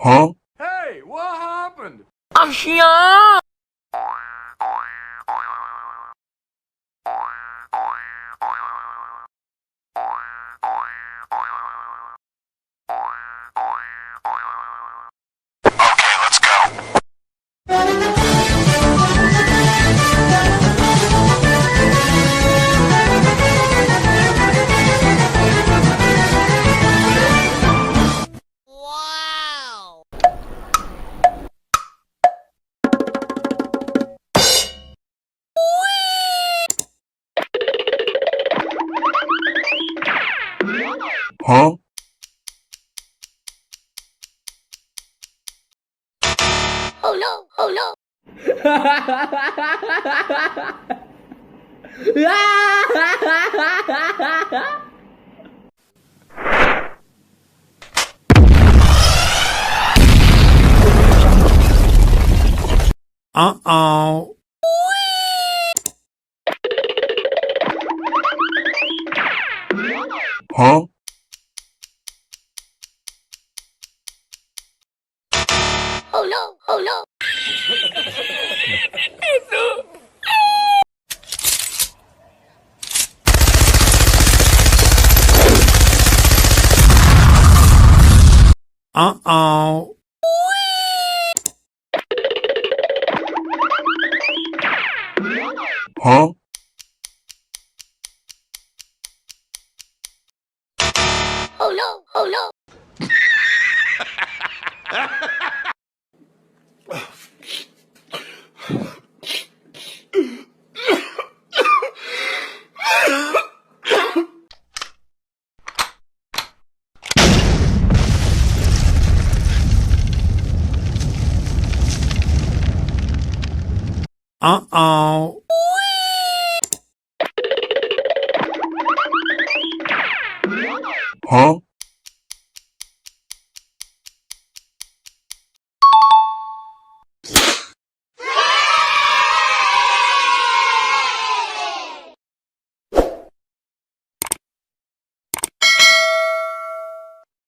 Huh? Hey, what happened? Asyik. Okay, let's go. Huh? Oh no, oh no. Uh-oh. Huh? Oh no, oh no. Uh-oh. Huh? Oh no, oh no. Uh-oh. Huh?